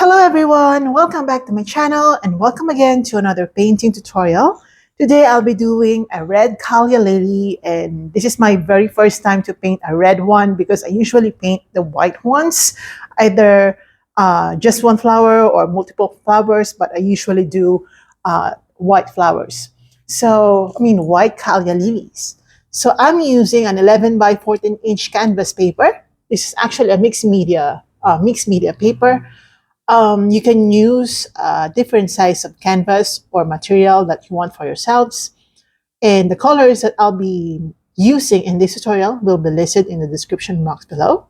Hello everyone, welcome back to my channel and welcome again to another painting tutorial. Today I'll be doing a red Callia lily, and this is my very first time to paint a red one because I usually paint the white ones, either just one flower or multiple flowers, but I usually do white flowers. White Callia lilies. So I'm using an 11 by 14 inch canvas paper. This is actually a mixed media paper. You can use different size of canvas or material that you want for yourselves. And the colors that I'll be using in this tutorial will be listed in the description box below.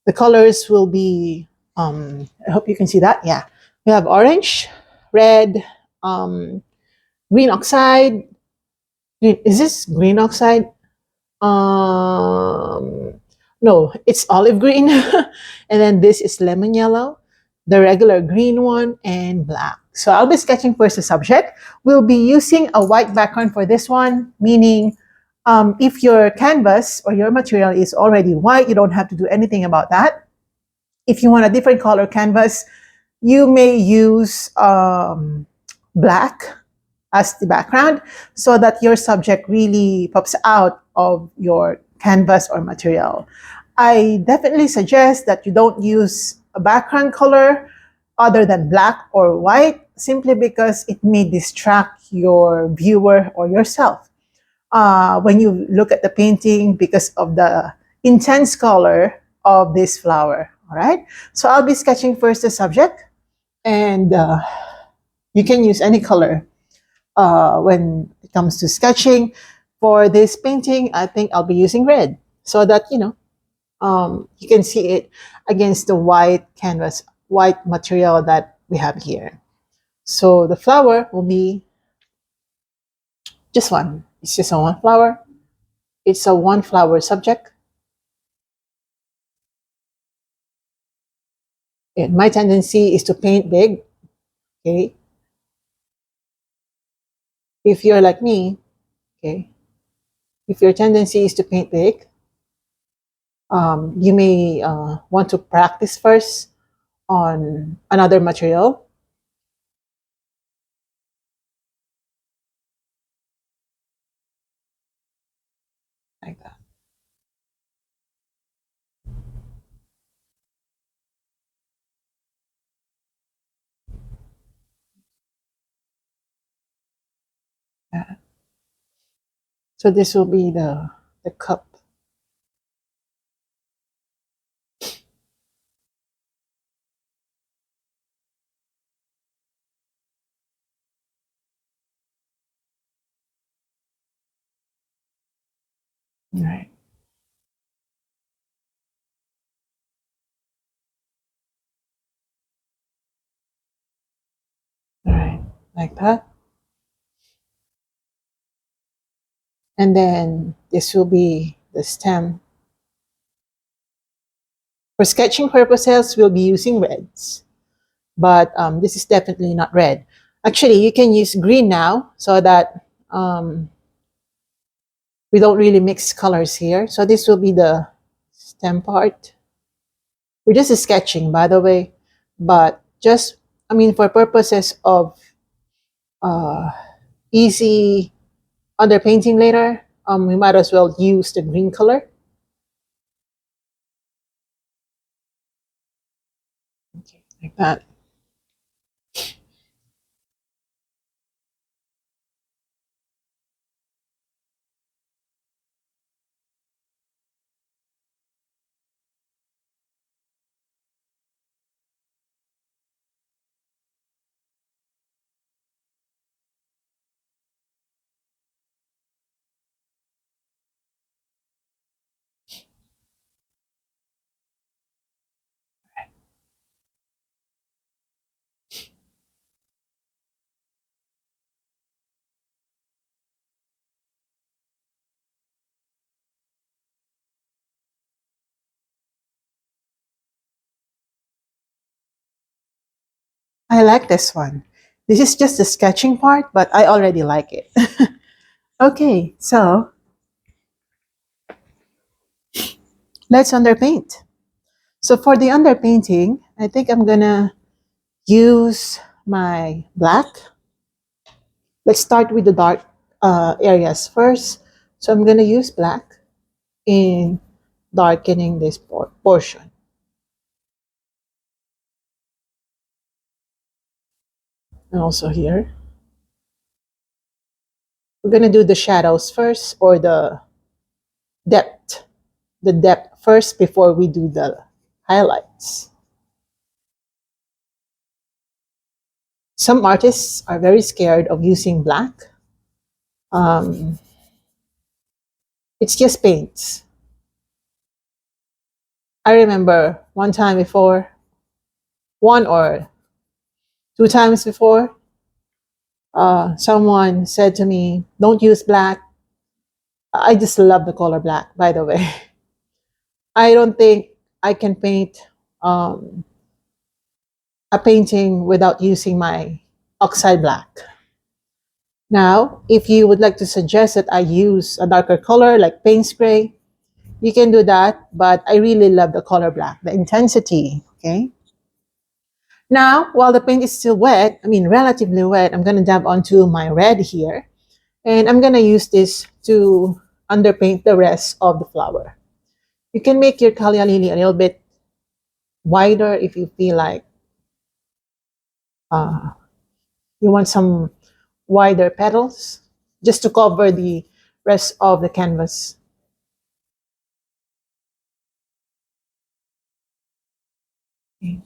The colors will be, I hope you can see that. Yeah. We have orange, red, green oxide. Is this green oxide? No, it's olive green. And then this is lemon yellow, the regular green one, and black. So I'll be sketching first the subject. We'll be using a white background for this one, meaning if your canvas or your material is already white, you don't have to do anything about that. If you want a different color canvas, you may use black as the background so that your subject really pops out of your canvas or material. I definitely suggest that you don't use a background color other than black or white, simply because it may distract your viewer or yourself when you look at the painting because of the intense color of this flower. All right, so I'll be sketching first the subject, and you can use any color when it comes to sketching. For this painting, I think I'll be using red so that, you can see it against the white canvas, white material that we have here. So the flower will be just one. It's just a one flower. It's a one flower subject. And my tendency is to paint big, okay? If you're like me, okay, if your tendency is to paint big, you may want to practice first on another material. Like that. Yeah. So this will be the cup. All right. All right. Like that. And then this will be the stem. For sketching purposes, we'll be using reds, but this is definitely not red. Actually, you can use green now so that we don't really mix colors here. So this will be the stem part. We're just sketching, by the way, but just, for purposes of uh, easy underpainting later, we might as well use the green color. Okay, like that. I like this one. This is just the sketching part, but I already like it. Okay, so let's underpaint. So for the underpainting, I think I'm gonna use my black. Let's start with the dark areas first. So I'm going to use black in darkening this portion. And also here. We're going to do the shadows first, or depth, the depth first before we do the highlights. Some artists are very scared of using black. It's just paints. I remember one or two times before, someone said to me, don't use black. I just love the color black, by the way. I don't think I can paint a painting without using my Oxide Black. Now, if you would like to suggest that I use a darker color like paint spray, you can do that, but I really love the color black, the intensity, okay? Now, while the paint is still wet, relatively wet, I'm gonna dab onto my red here, and I'm gonna use this to underpaint the rest of the flower. You can make your Calla lily a little bit wider if you feel like you want some wider petals, just to cover the rest of the canvas. Okay.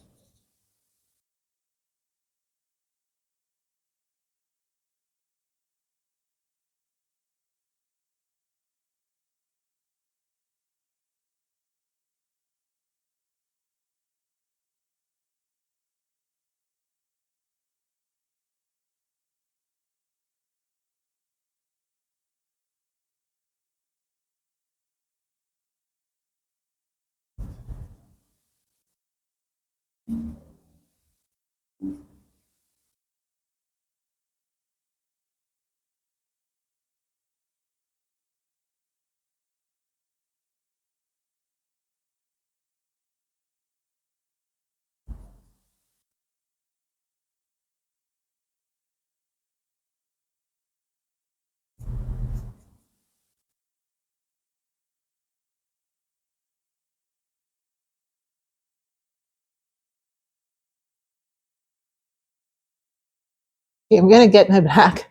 Okay, I'm gonna get my black.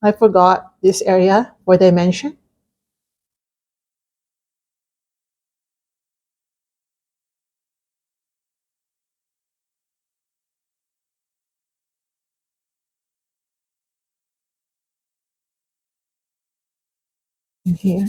I forgot this area for dimension. In here.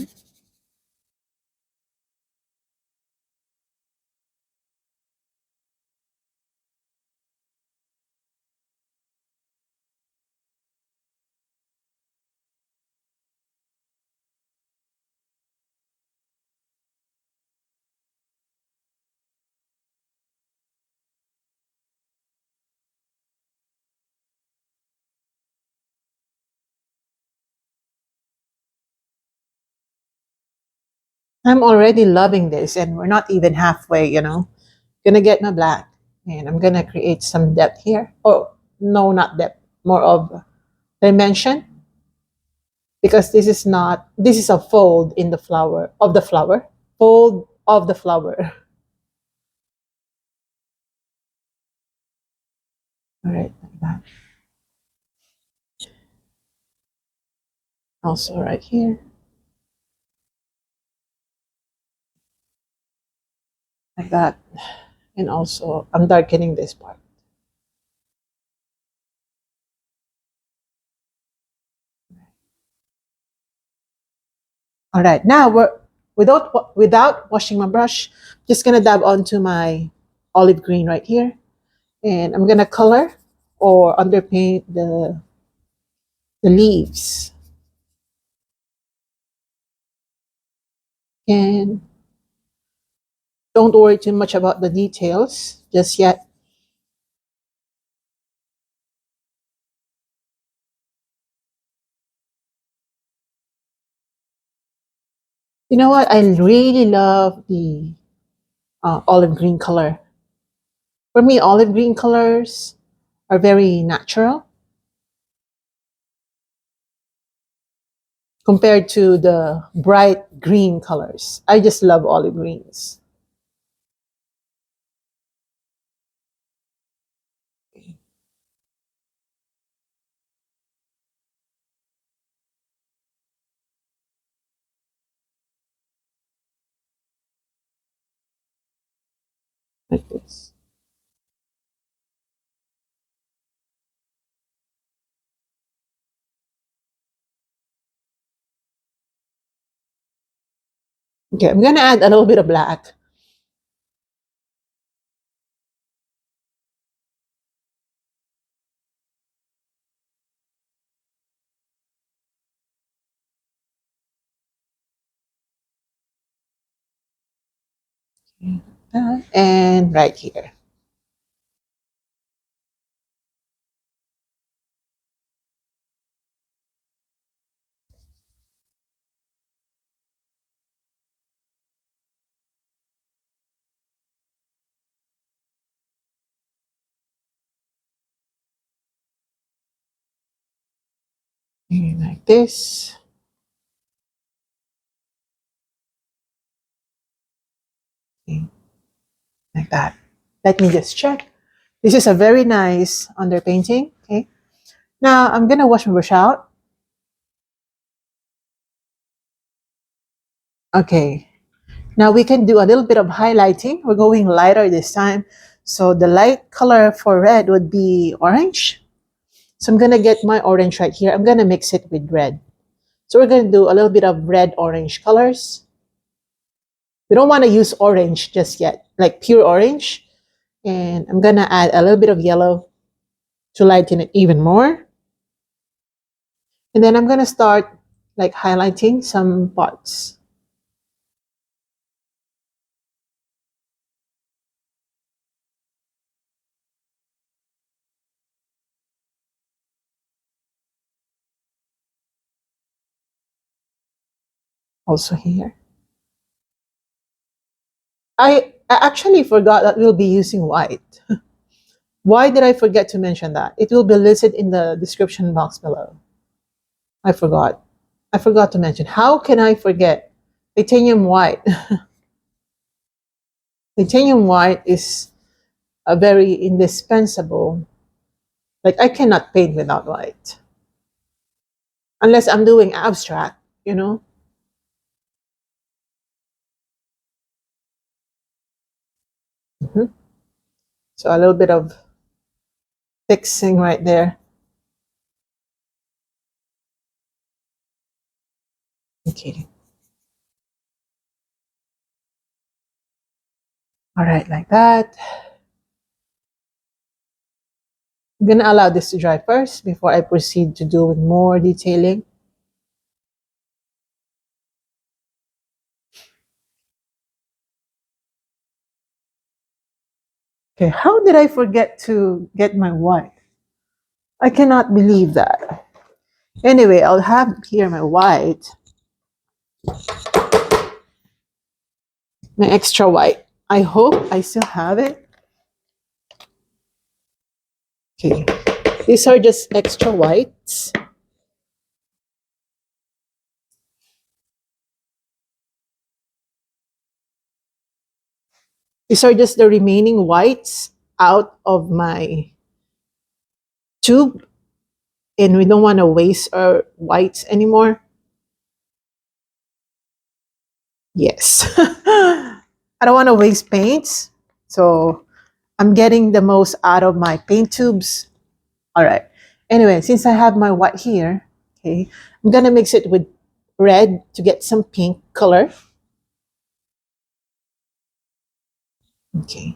I'm already loving this, and we're not even halfway, Gonna get my black, and I'm gonna create some depth here. Oh, no, not depth, more of dimension, because this is a fold in the flower, fold of the flower. All right, like that. Also right here, like that. And also, I'm darkening this part. All right, now without washing my brush, just gonna dab onto my olive green right here, and I'm gonna color or underpaint the leaves. And don't worry too much about the details just yet. You know what? I really love the olive green color. For me, olive green colors are very natural compared to the bright green colors. I just love olive greens. Like this. Okay, I'm gonna add a little bit of black. And right here. And like this. Okay, like that. Let me just check. This is a very nice underpainting. Okay. Now I'm gonna wash my brush out. Okay. Now we can do a little bit of highlighting. We're going lighter this time. So the light color for red would be orange. So I'm gonna get my orange right here. I'm gonna mix it with red. So we're gonna do a little bit of red orange colors. We don't want to use orange just yet, like pure orange. And I'm gonna add a little bit of yellow to lighten it even more. And then I'm gonna start like highlighting some parts. Also here. I actually forgot that we'll be using white. Why did I forget to mention that? It will be listed in the description box below. I forgot. I forgot to mention. How can I forget? Titanium white. Titanium white is a very indispensable. Like I cannot paint without white. Unless I'm doing abstract, you know? Mhm. So a little bit of fixing right there. Okay. All right, like that. I'm gonna allow this to dry first before I proceed to doing more detailing. Okay, how did I forget to get my white? I cannot believe that. Anyway, I'll have here my white, my extra white. I hope I still have it. Okay, these are just extra whites. These are just the remaining whites out of my tube, and we don't want to waste our whites anymore. Yes. I don't want to waste paints, so I'm getting the most out of my paint tubes. All right. Anyway, since I have my white here, okay, I'm gonna mix it with red to get some pink color. Okay.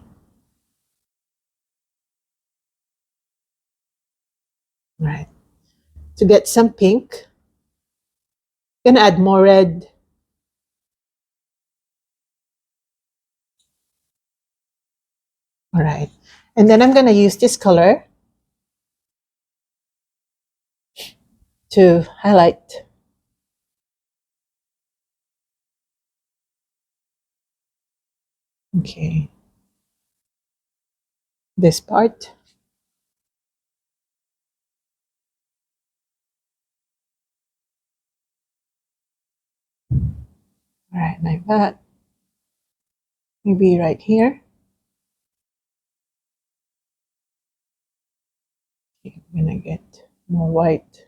All right. To get some pink, gonna add more red. All right. And then I'm gonna use this color to highlight. Okay. This part. Right, like that. Maybe right here. Okay, I'm gonna get more white.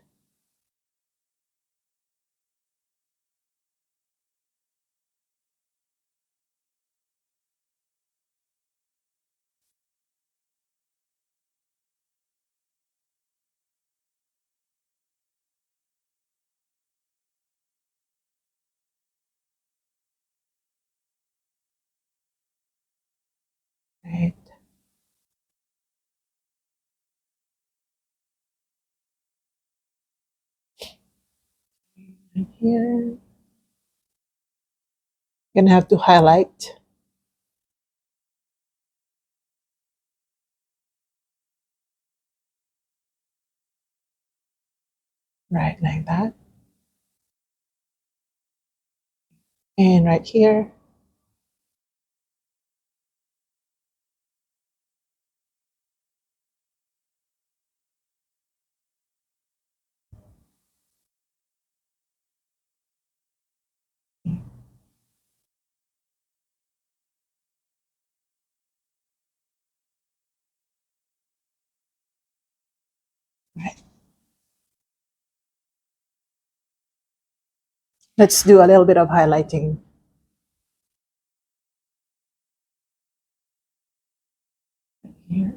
Right. Right here. Gonna have to highlight. Right, like that. And right here. Right. Let's do a little bit of highlighting here.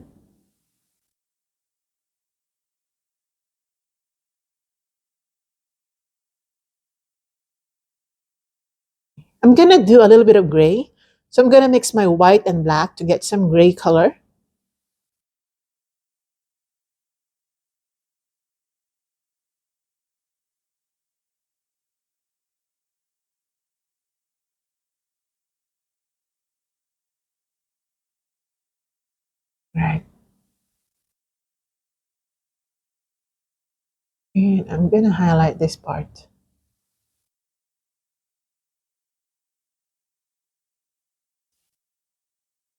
I'm gonna do a little bit of gray. So I'm gonna mix my white and black to get some gray color. Right. And I'm gonna highlight this part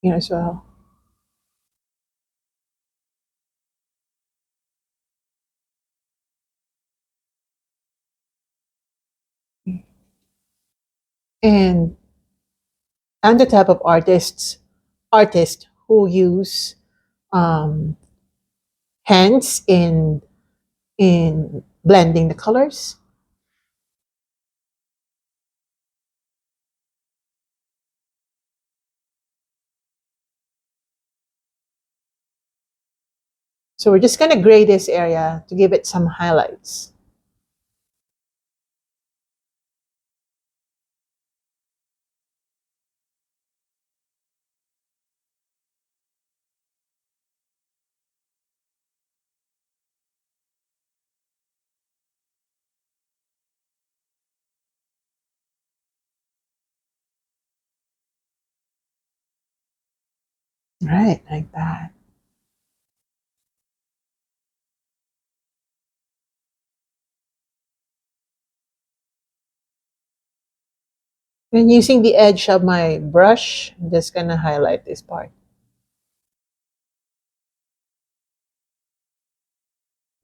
here as well. And I'm the type of artist who use um, hands in blending the colors. So we're just gonna gray this area to give it some highlights. Right, like that. And using the edge of my brush, I'm just gonna highlight this part.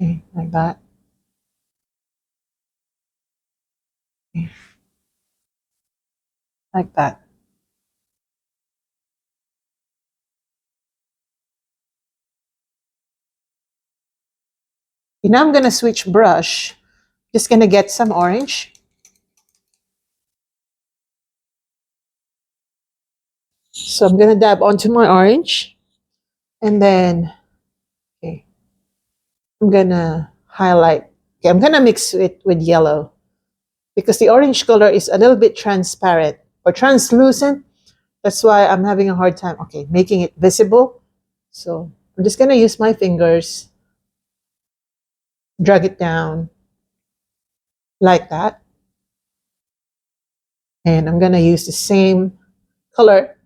Okay, like that. Okay, like that. Okay, now I'm gonna switch brush. Just gonna get some orange. So I'm gonna dab onto my orange, and then okay, I'm gonna highlight. Okay, I'm gonna mix it with yellow because the orange color is a little bit transparent or translucent. That's why I'm having a hard time, okay, making it visible. So I'm just gonna use my fingers, drag it down like that. And I'm gonna use the same color.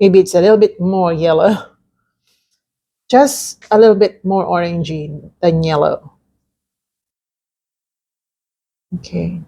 Maybe it's a little bit more yellow, just a little bit more orangey than yellow. Okay.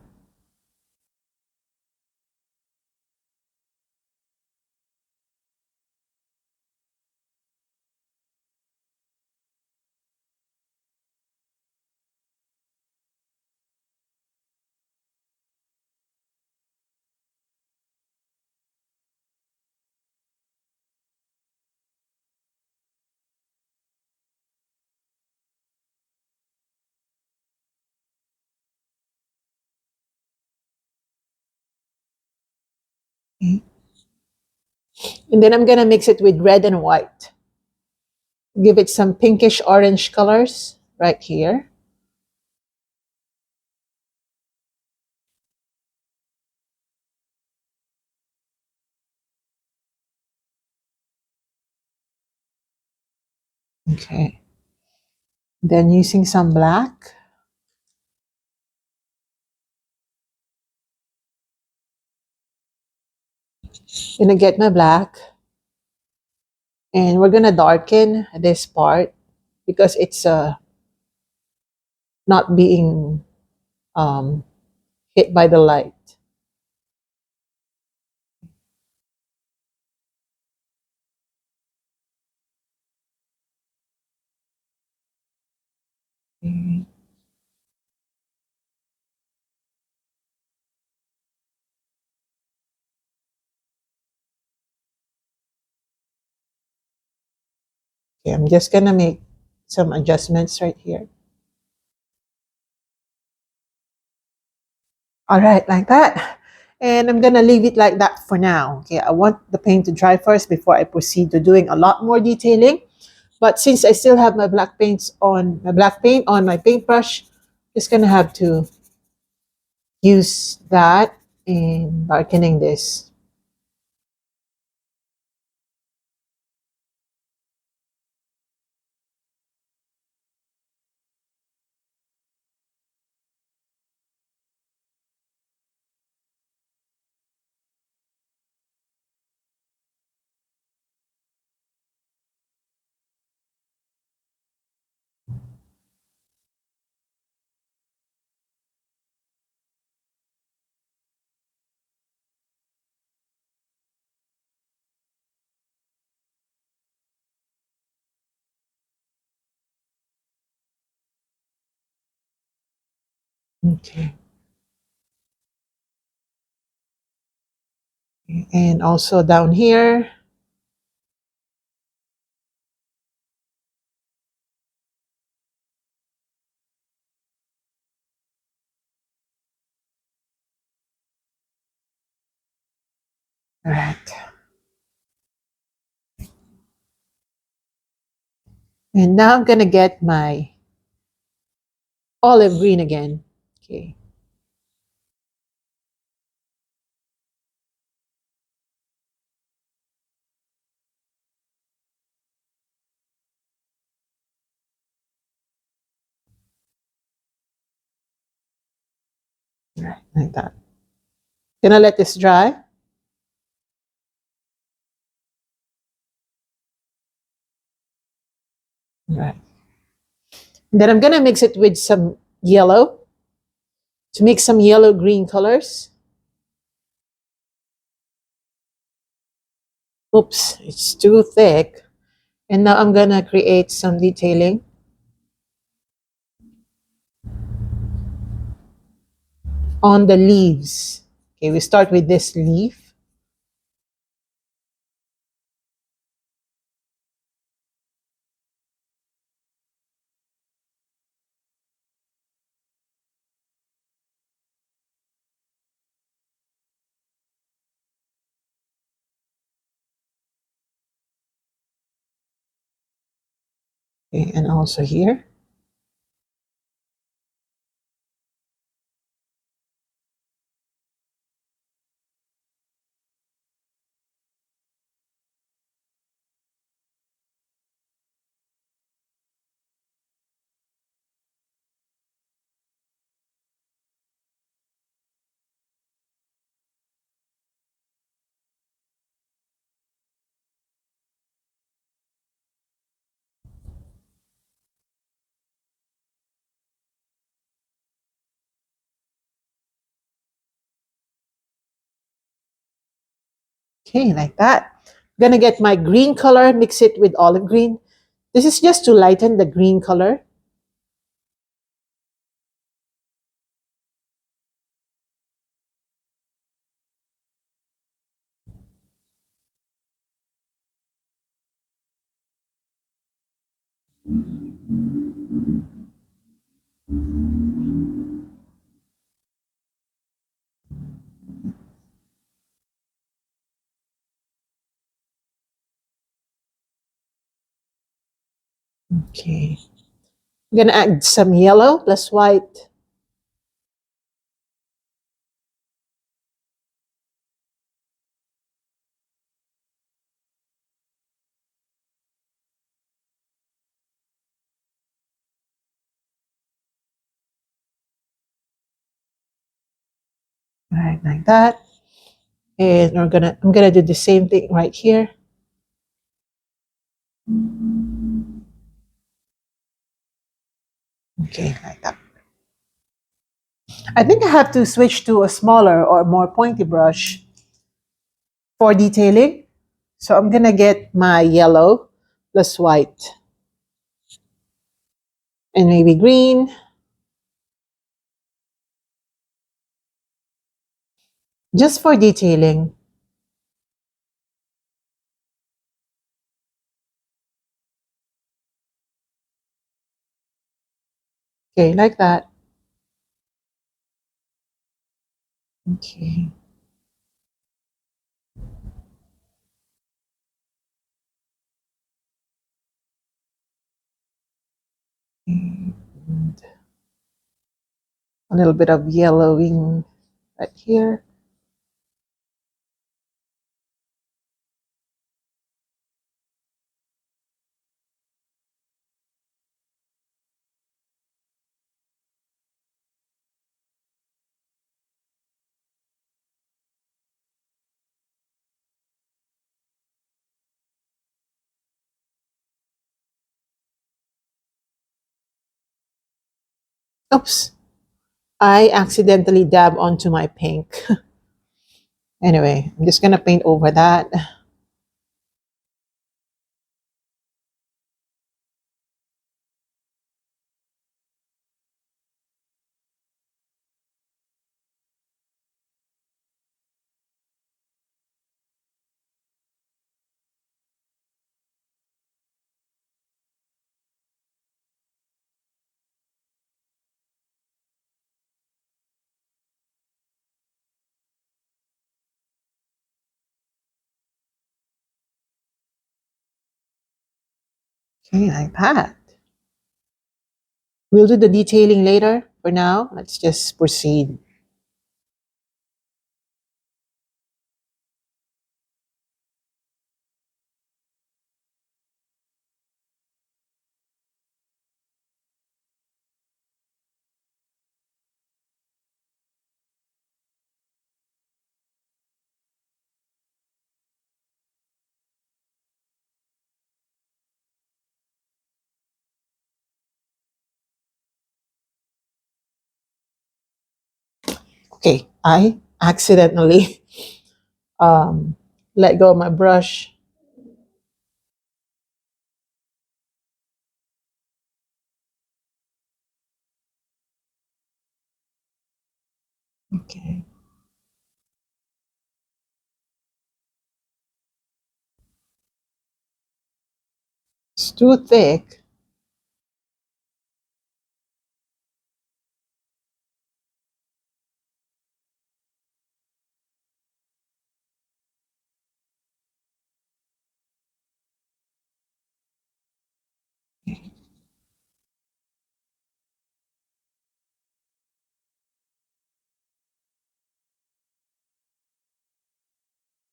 Okay. And then I'm gonna mix it with red and white. Give it some pinkish orange colors right here. Okay. Then using some black. Gonna get my black. And we're gonna darken this part because it's not being um, hit by the light. Okay. Okay, I'm just gonna make some adjustments right here. All right, like that. And I'm gonna leave it like that for now. Okay, I want the paint to dry first before I proceed to doing a lot more detailing. But since I still have my black paint on my paintbrush, just gonna have to use that in darkening this. Okay. And also down here. All right. And now I'm gonna get my olive green again. Okay. All right, like that. Gonna let this dry. All right. And then I'm gonna mix it with some yellow to make some yellow green colors. Oops, it's too thick. And now I'm gonna create some detailing on the leaves. Okay, we start with this leaf. Okay, and also here. Okay, like that. I'm gonna get my green color, mix it with olive green. This is just to lighten the green color. Okay. I'm gonna add some yellow plus white. All right, like that. And I'm gonna do the same thing right here. Okay, like that. I think I have to switch to a smaller or more pointy brush for detailing. So I'm gonna get my yellow plus white and maybe green just for detailing. Okay, like that. Okay. And a little bit of yellowing right here. Oops. I accidentally dab onto my pink. Anyway, I'm just gonna paint over that. Okay, like that. We'll do the detailing later. For now, let's just proceed. Okay, I accidentally um, let go of my brush. Okay. It's too thick.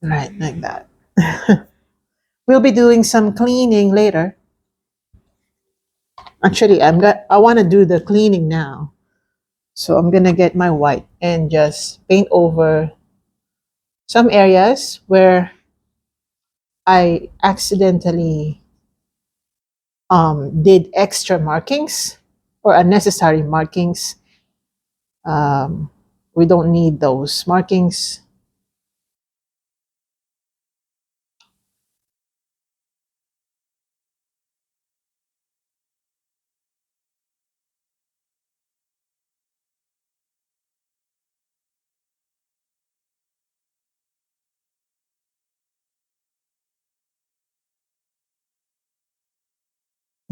Right, like that. We'll be doing some cleaning later. Actually, I want to do the cleaning now. So I'm gonna get my white and just paint over some areas where I accidentally did extra markings or unnecessary markings. Um, we don't need those markings.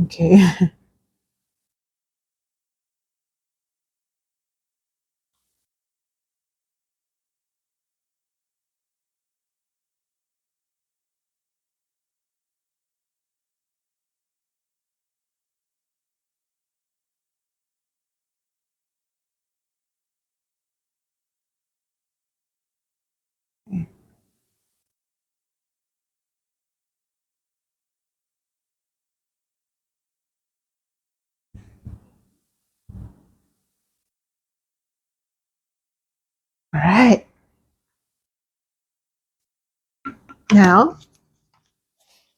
Okay. All right. Now,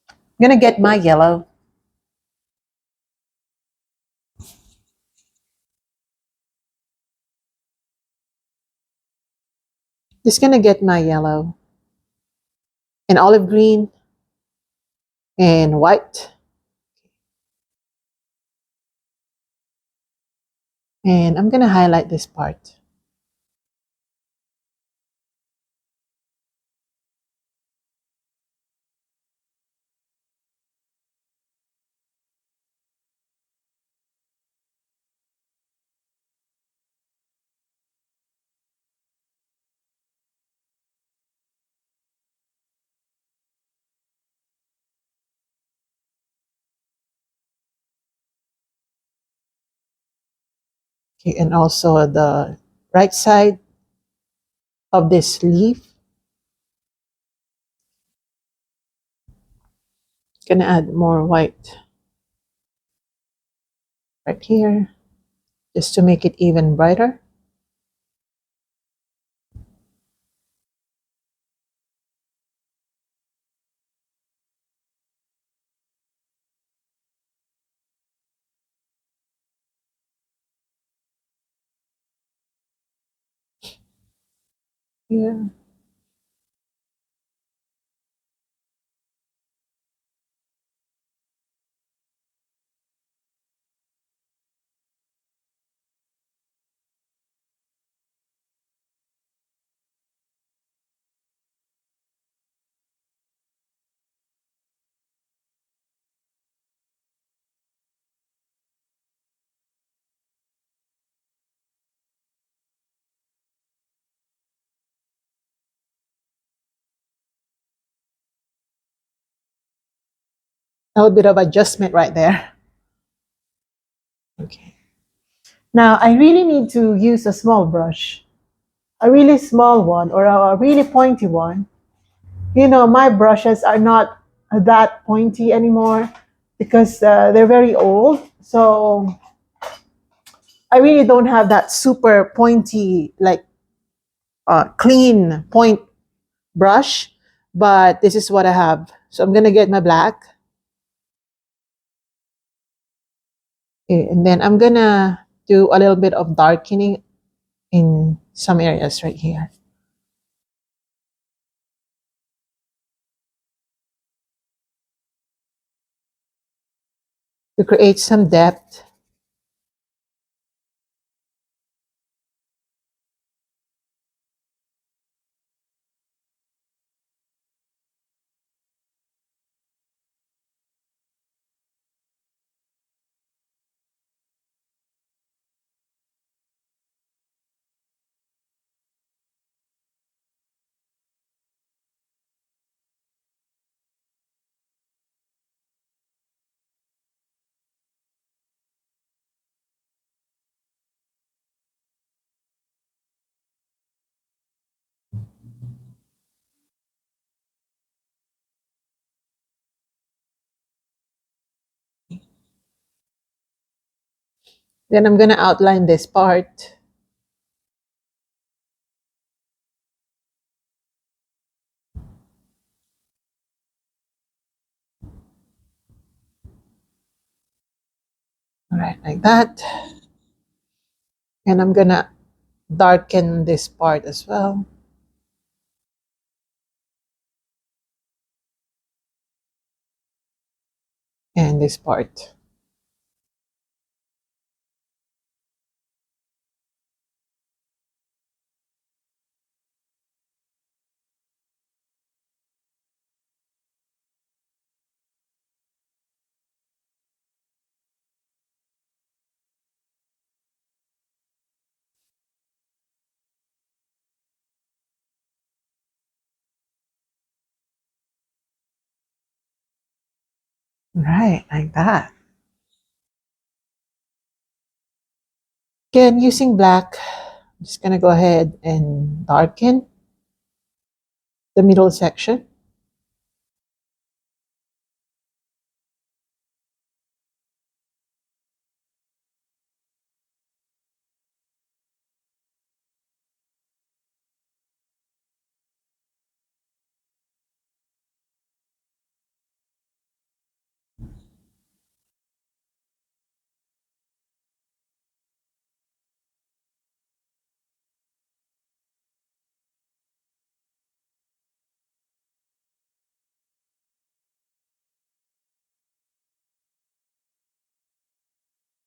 I'm going to get my yellow. Just going to get my yellow and olive green and white. And I'm going to highlight this part. Okay, and also the right side of this leaf. Gonna add more white right here just to make it even brighter. Yeah. A little bit of adjustment right there. Okay. Now I really need to use a small brush, a really small one or a really pointy one. You know, my brushes are not that pointy anymore because they're very old. So I really don't have that super pointy, like clean point brush, but this is what I have. So I'm gonna get my black. Okay, and then I'm gonna do a little bit of darkening in some areas right here to create some depth. Then I'm gonna outline this part. All right, like that. And I'm gonna darken this part as well. And this part. Right, like that. Again, using black, I'm just gonna go ahead and darken the middle section.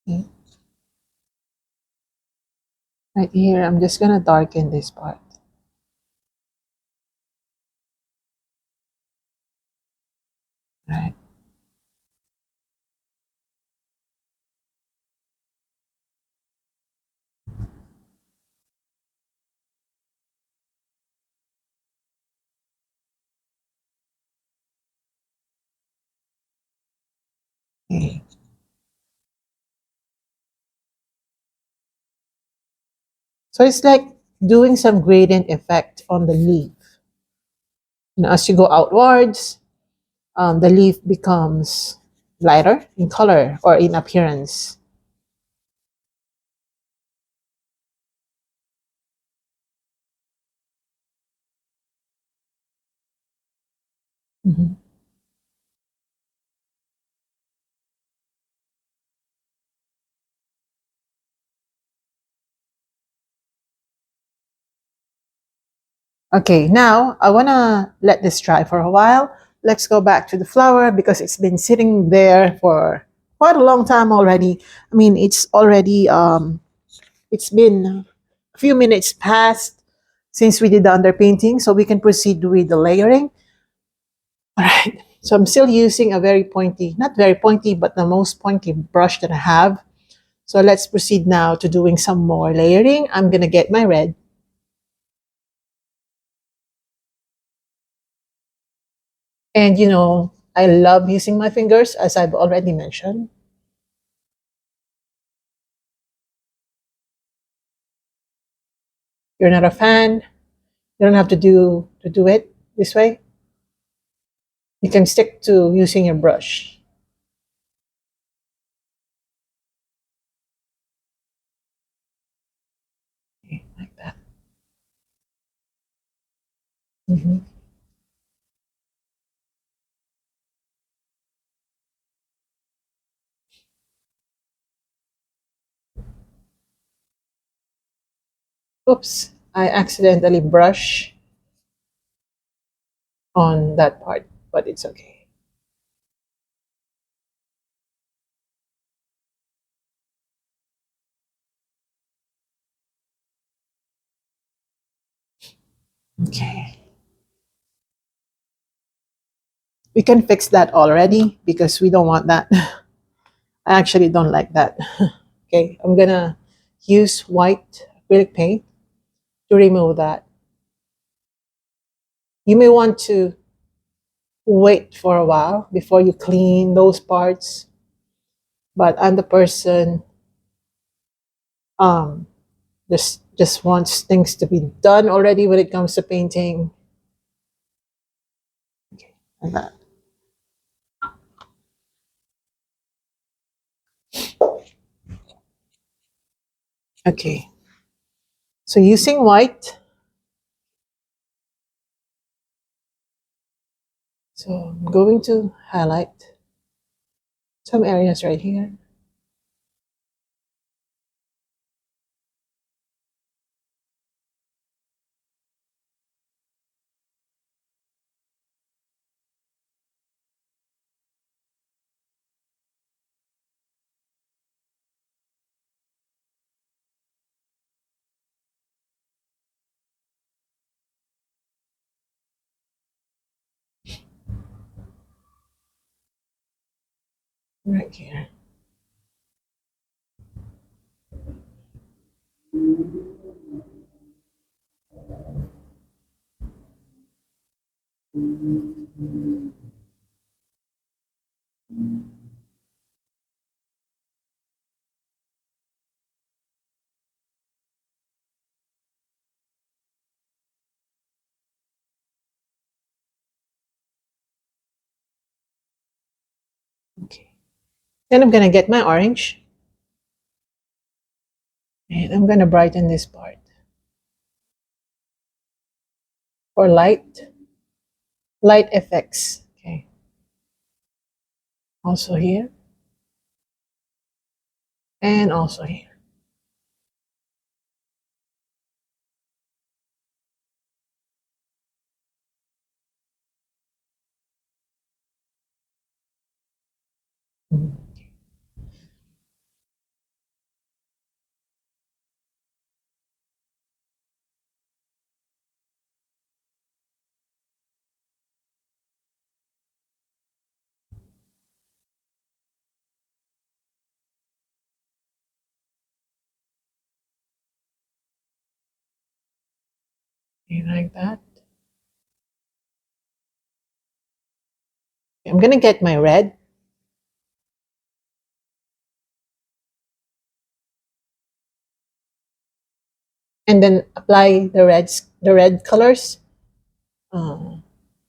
Okay. Right here, I'm just gonna darken this part. Right. Okay. So it's like doing some gradient effect on the leaf. As you go outwards, the leaf becomes lighter in color or in appearance. Mhm. Okay, now I want to let this dry for a while. Let's go back to the flower because it's been sitting there for quite a long time already. I mean, it's been a few minutes past since we did the underpainting, so we can proceed with the layering. All right. So I'm still using a very pointy, not very pointy, but the most pointy brush that I have. So let's proceed now to doing some more layering. I'm going to get my red. And I love using my fingers, as I've already mentioned. You're not a fan, you don't have to do it this way. You can stick to using your brush. Okay, like that. Mhm. Oops, I accidentally brush on that part, but it's okay. Okay. We can fix that already because we don't want that. I actually don't like that. Okay, I'm gonna use white acrylic paint to remove that. You may want to wait for a while before you clean those parts, but I'm the person um just wants things to be done already when it comes to painting. Okay, like that. Okay, so using white, so I'm going to highlight some areas right here. Right here. Okay, then I'm gonna get my orange and I'm gonna brighten this part for light effects. Okay, also here and also here. Mhm. Like that. I'm gonna get my red. And then apply the red colors, uh,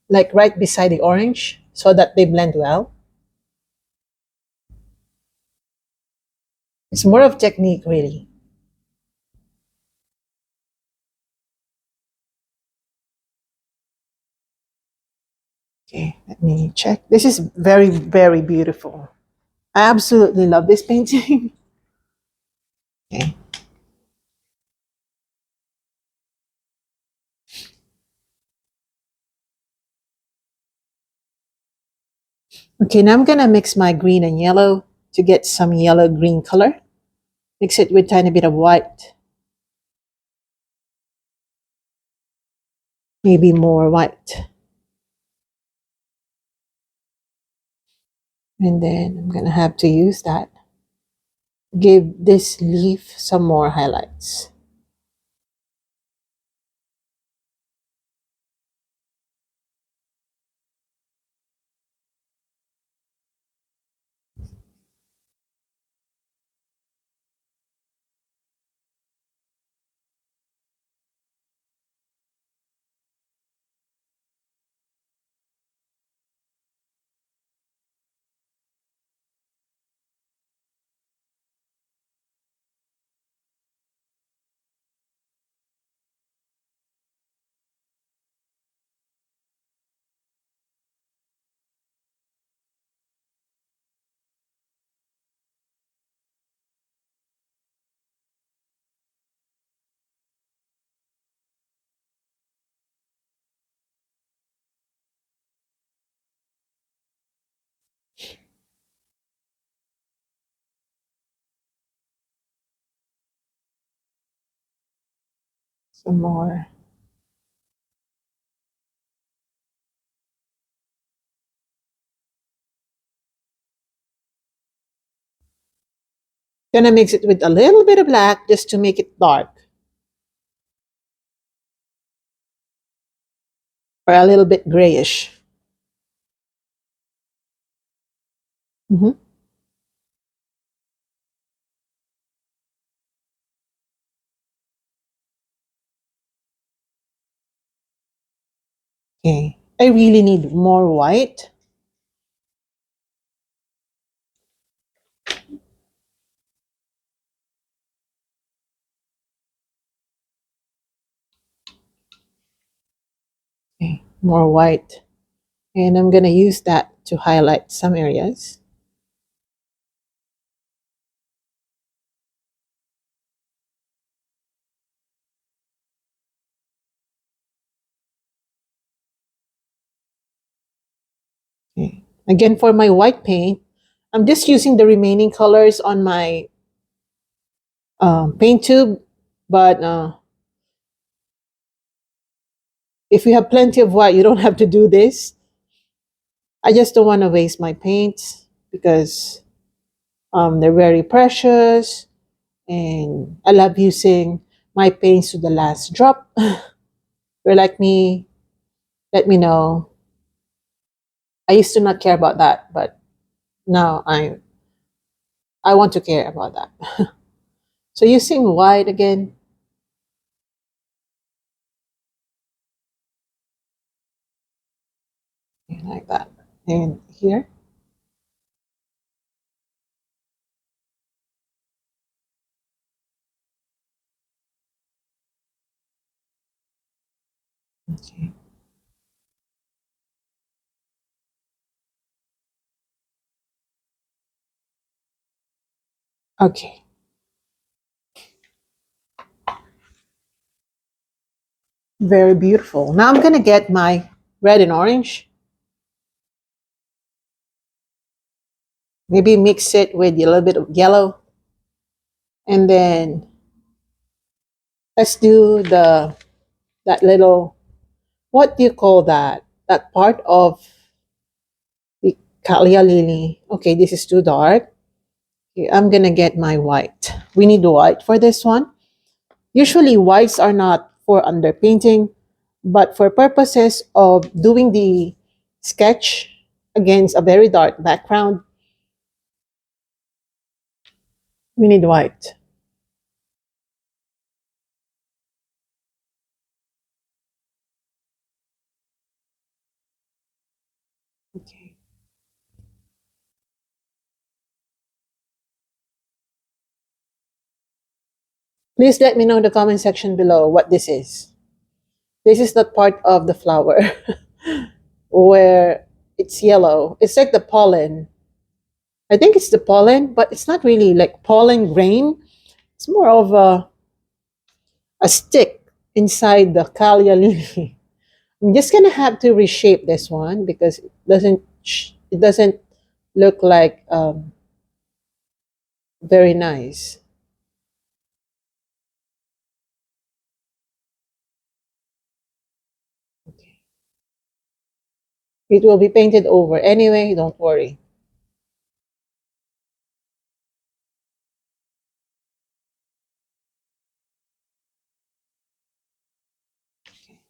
like right beside the orange, so that they blend well. It's more of technique, really. Okay, let me check. This is very, very beautiful. I absolutely love this painting. Okay. Okay, now I'm gonna mix my green and yellow to get some yellow green color. Mix it with tiny bit of white, maybe more white. And then I'm gonna have to use that. Give this leaf some more highlights. Some more. Gonna mix it with a little bit of black just to make it dark, or a little bit grayish. Mhm. Okay. I really need more white. Okay. More white. And I'm gonna use that to highlight some areas. Okay. Again, for my white paint, I'm just using the remaining colors on my paint tube. But if you have plenty of white, you don't have to do this. I just don't want to waste my paints because they're very precious, and I love using my paints to the last drop. If you're like me, let me know. I used to not care about that, but now I want to care about that. So using white again, like that, and here. Okay. Okay. Very beautiful. Now I'm gonna get my red and orange. Maybe mix it with a little bit of yellow, and then let's do the that little, what do you call that? That part of the Kalia lily. Okay, this is too dark. Okay, I'm gonna get my white. We need the white for this one. Usually whites are not for underpainting, But for purposes of doing the sketch against a very dark background, we need white. Okay. Please let me know in the comment section below what this is. This is not part of the flower where it's yellow. It's like the pollen. I think it's the pollen, but it's not really like pollen grain. It's more of a stick inside the CALLA lily. I'm just gonna have to reshape this one because it doesn't look like very nice. Okay. It will be painted over anyway. Don't worry.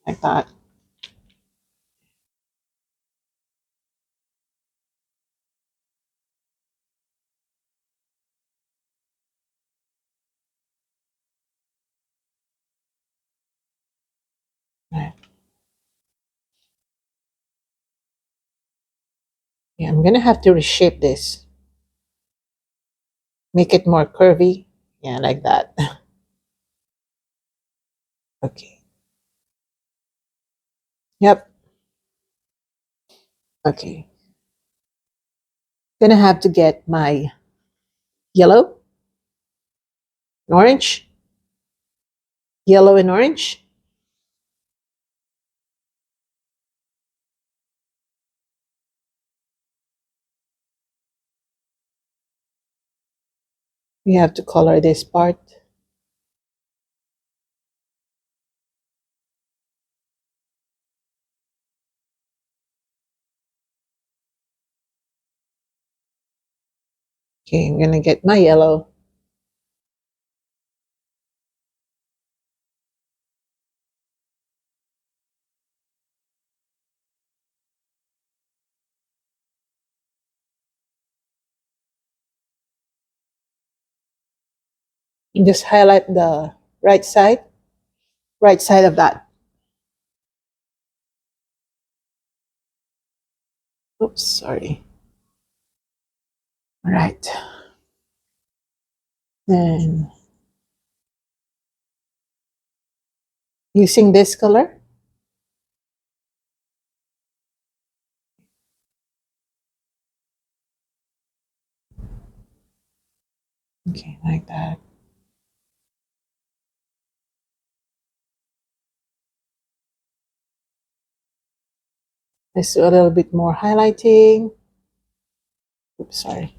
Like that. Right. Yeah, I'm gonna have to reshape this, make it more curvy. Yeah, like that. Okay. Yep. Okay. Gonna have to get my yellow and orange. Yellow and orange. We have to color this part. Okay, I'm gonna get my yellow. And just highlight the right side of that. Oops, sorry. All right. Then using this color. Okay, like that. Let's do a little bit more highlighting. Oops, sorry.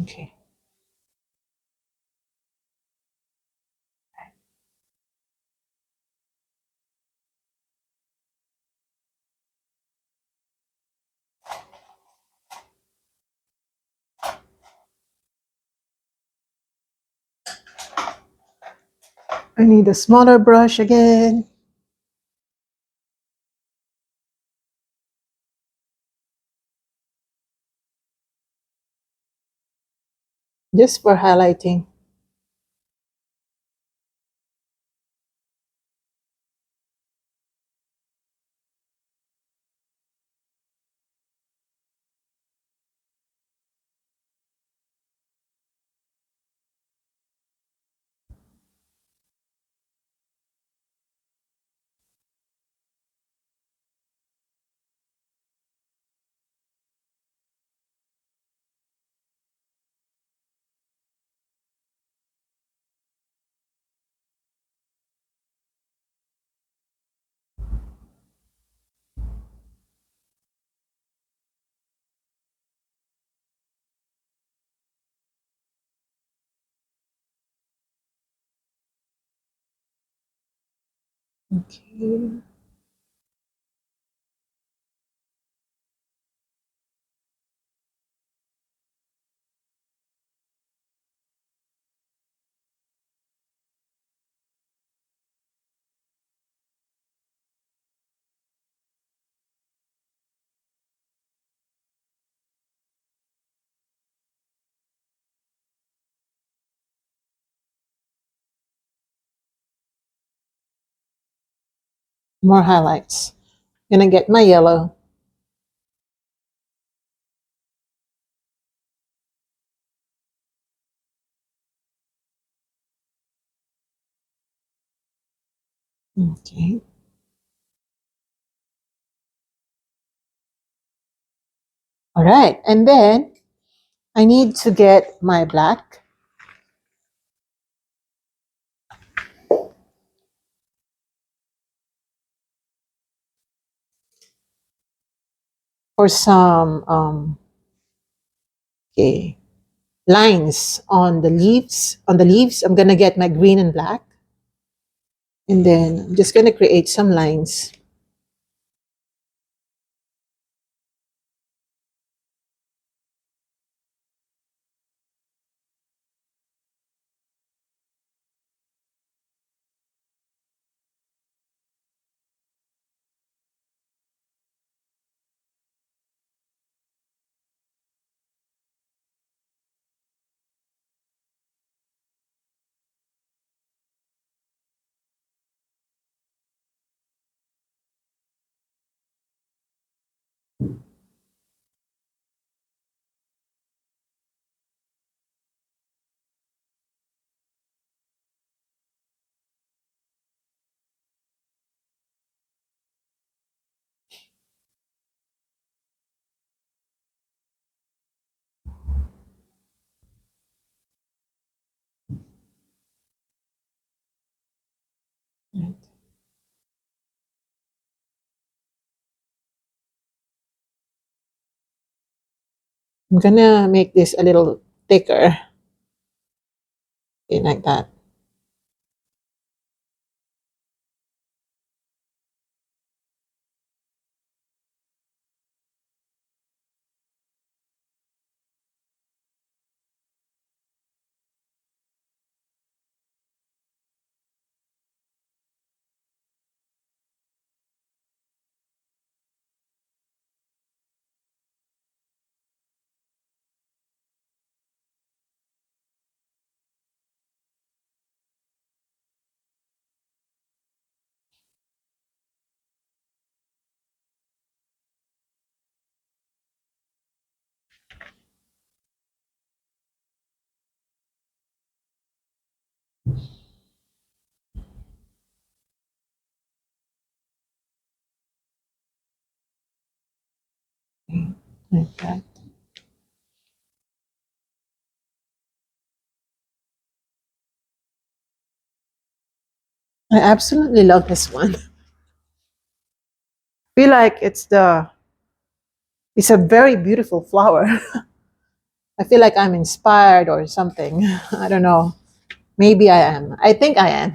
Okay. I need a smaller brush again. Just for highlighting. Okay. More highlights. Gonna get my yellow. Okay. All right. And then I need to get my black for some okay, lines on the leaves. On the leaves, I'm gonna get my green and black. And then I'm just gonna create some lines. I'm gonna make this a little thicker. Okay, like that. Okay, like that. I absolutely love this one. Feel like it's a very beautiful flower. I feel like I'm inspired or something. I don't know. Maybe I am. I think I am.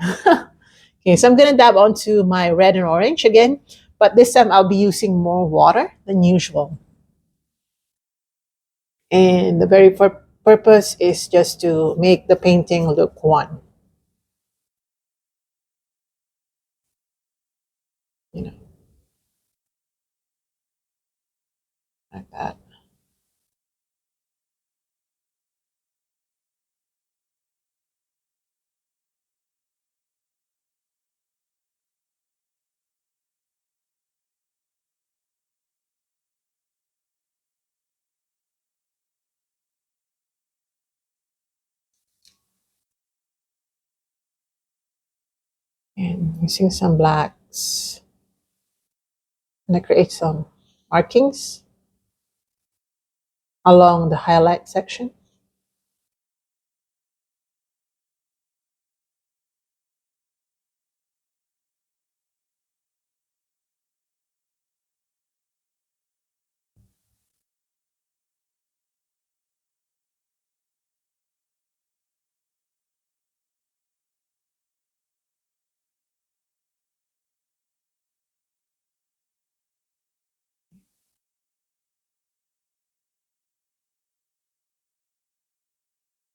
Okay, so I'm gonna dab onto my red and orange again, but this time I'll be using more water than usual. And the very purpose is just to make the painting look one. You know, like that. And using some blacks. And I create some markings along the highlight section.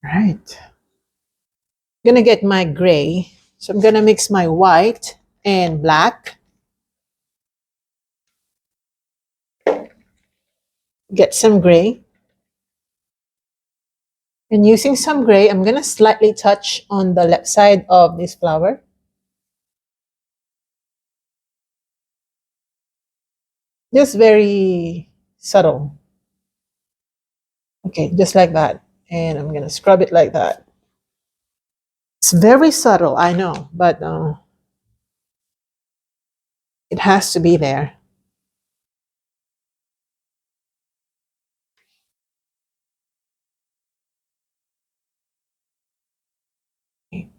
Right. Gonna get my gray. So I'm gonna mix my white and black. Get some gray. And using some gray, I'm gonna slightly touch on the left side of this flower. Just very subtle. Okay, just like that. And I'm gonna scrub it like that. It's very subtle, I know, but it has to be there. Okay.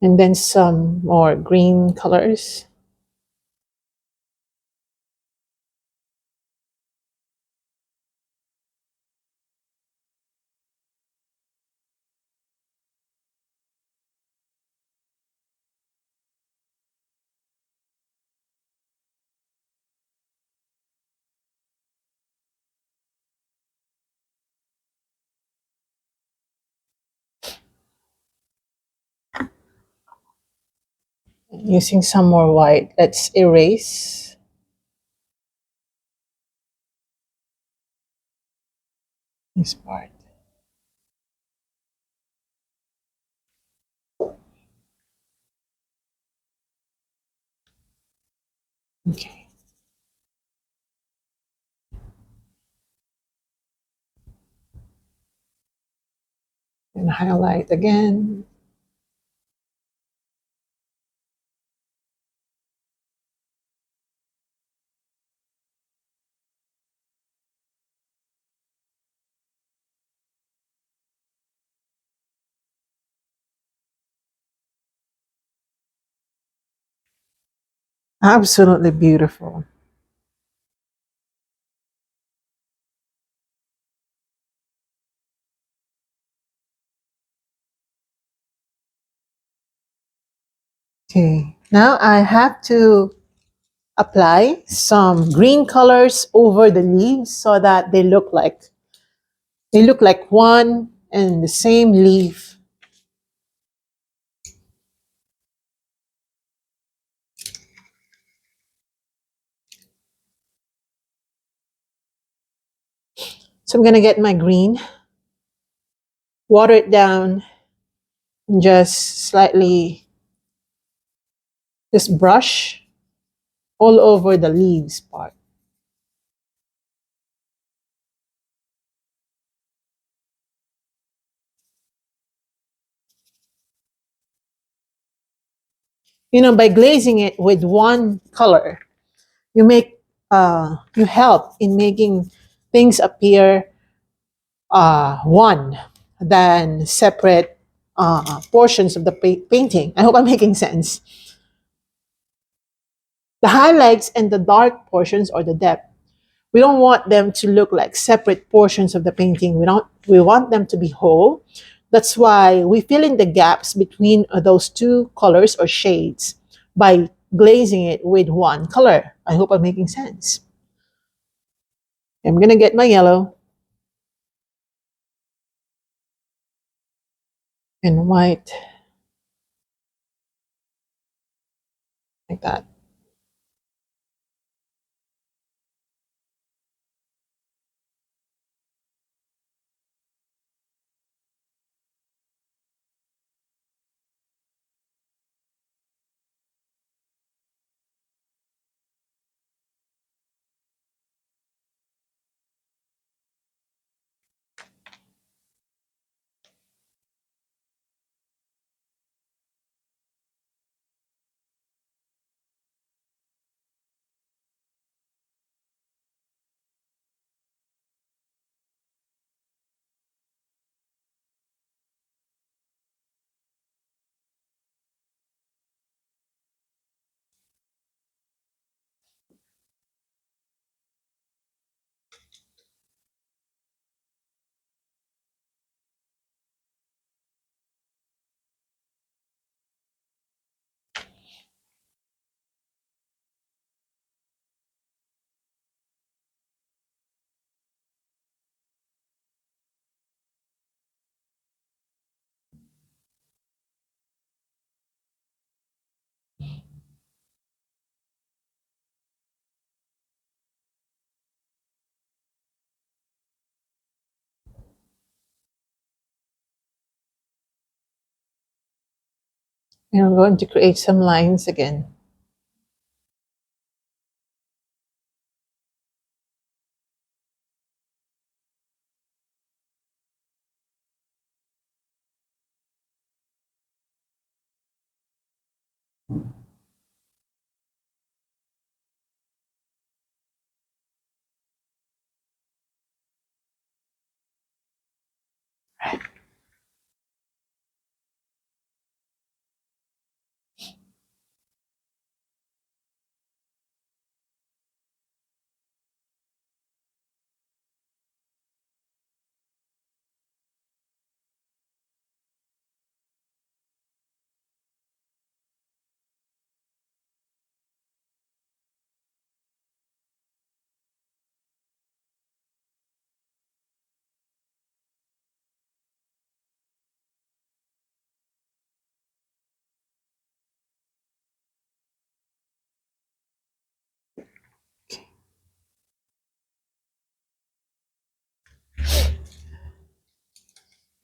And then some more green colors. Using some more white, let's erase this part. Okay. And highlight again. Absolutely beautiful. Okay. Now I have to apply some green colors over the leaves so that they look like one and the same leaf. So I'm gonna get my green, water it down, and just slightly just brush all over the leaves part. By glazing it with one color, you help in making things appear one than separate portions of the painting. I hope I'm making sense. The highlights and the dark portions or the depth, we don't want them to look like separate portions of the painting. We want them to be whole. That's why we fill in the gaps between those two colors or shades by glazing it with one color. I hope I'm making sense. I'm gonna get my yellow and white like that. And I'm going to create some lines again.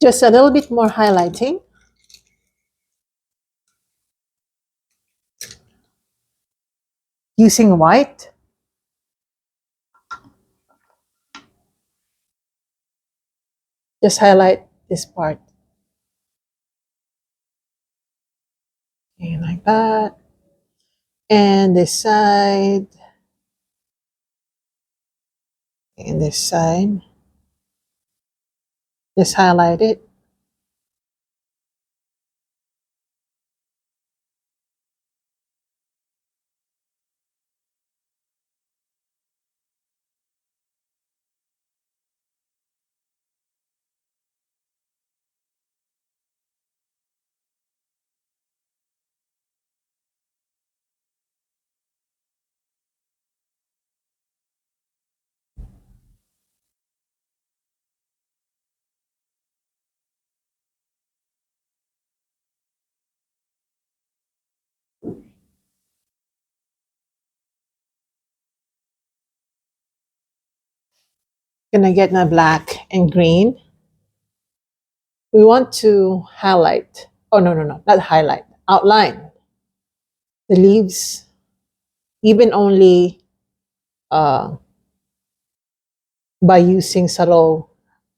Just a little bit more highlighting. Using white. Just highlight this part. Okay, like that. And this side. And this side. Just highlight it. Gonna get my black and green. We want to highlight. Oh, no, no, no, not highlight. Outline the leaves, even only uh, by using subtle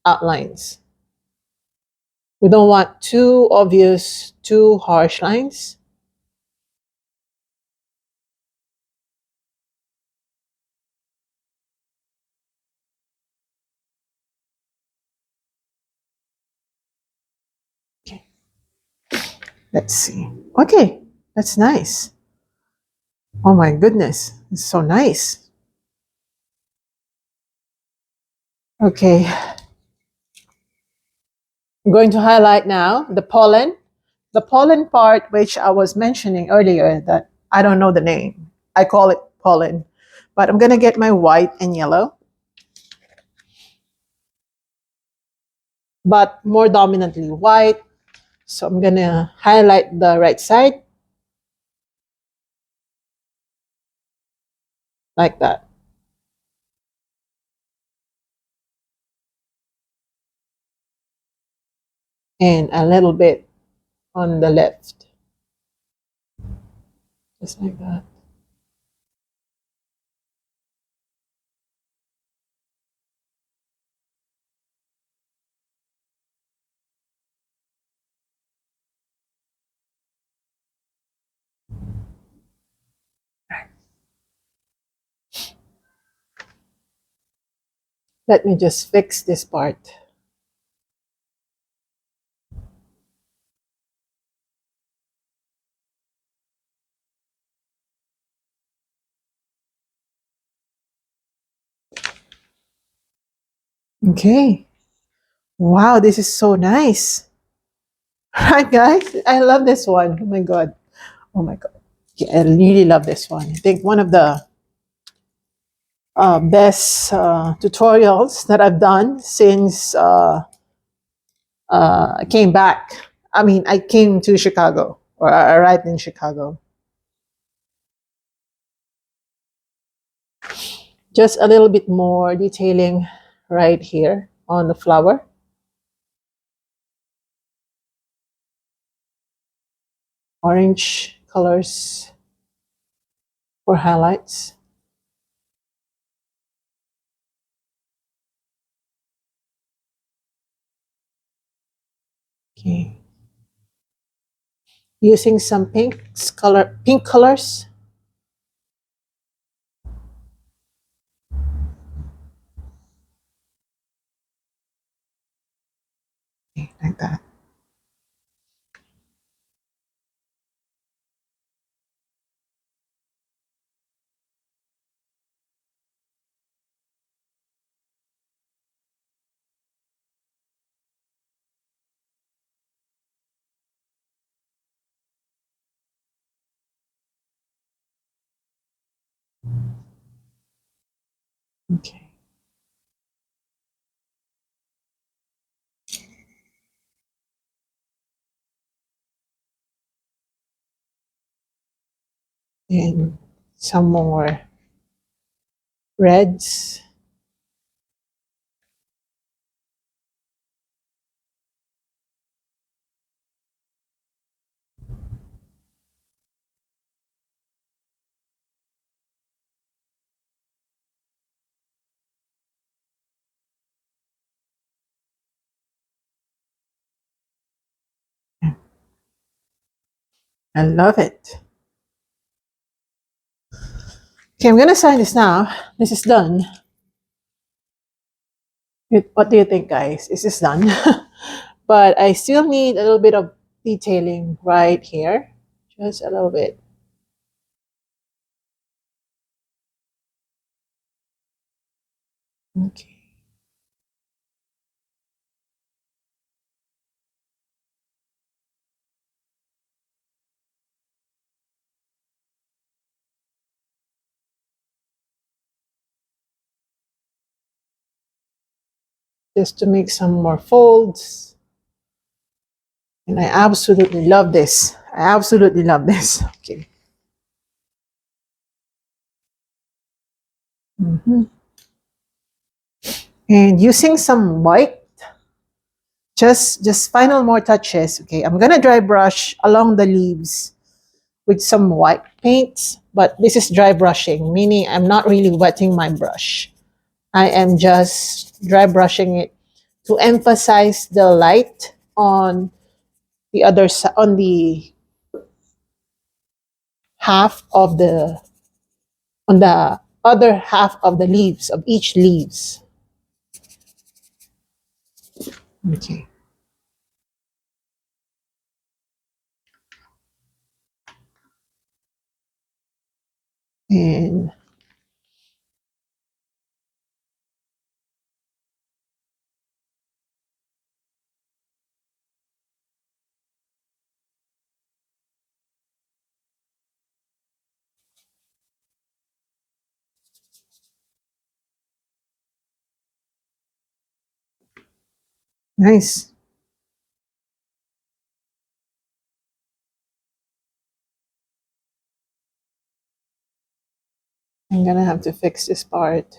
outlines. We don't want too obvious, too harsh lines. Okay, let's see. Okay, that's nice. Oh my goodness, it's so nice. Okay, I'm going to highlight now the pollen. The pollen part, which I was mentioning earlier, that I don't know the name. I call it pollen. But I'm going to get my white and yellow. But more dominantly white. So I'm going to highlight the right side. Like that. And a little bit on the left. Just like that. Let me just fix this part. Okay. Wow, this is so nice. Right, guys? I love this one. Oh my God. Oh my God. Yeah, I really love this one. I think one of the best tutorials that I've done since I came back. I mean, I came to Chicago, or I arrived in Chicago. Just a little bit more detailing right here on the flower. orange colors for highlights. Okay. Using some pink colors. Okay, like that. Okay. And some more reds. I love it. Okay, I'm gonna sign this now. This is done. What do you think, guys? Is this done? But I still need a little bit of detailing right here. Just a little bit. Okay. Just to make some more folds. And I absolutely love this. I absolutely love this. Okay. And using some white, just final more touches. Okay, I'm gonna dry brush along the leaves with some white paints, but this is dry brushing, meaning I'm not really wetting my brush. I am just dry brushing it to emphasize the light on the other side, on the half of the on the other half of the leaves of each leaves. Okay. And nice. I'm gonna have to fix this part.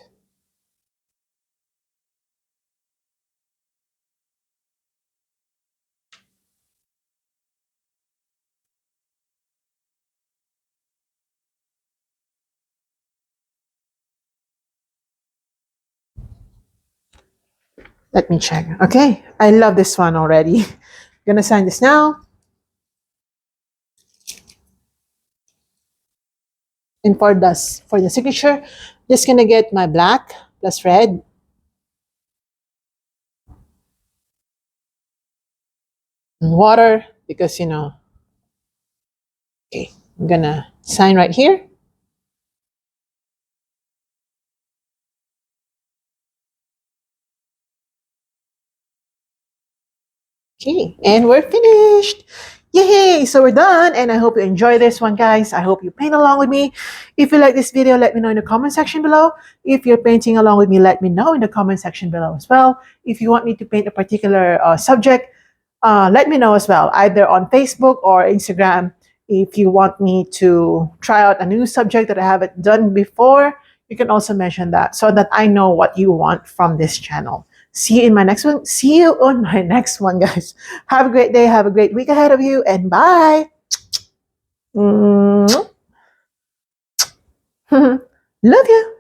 Let me check. Okay, I love this one already. Gonna sign this now. And for the signature, just gonna get my black plus red. And water, because okay, I'm gonna sign right here. Okay, and we're finished. Yay! So we're done, and I hope you enjoy this one, guys. I hope you paint along with me. If you like this video, let me know in the comment section below. If you're painting along with me, let me know in the comment section below as well. If you want me to paint a particular subject, let me know as well, either on Facebook or Instagram. If you want me to try out a new subject that I haven't done before, you can also mention that so that I know what you want from this channel. See you in my next one. See you on my next one, guys. Have a great day. Have a great week ahead of you, and bye. Love you.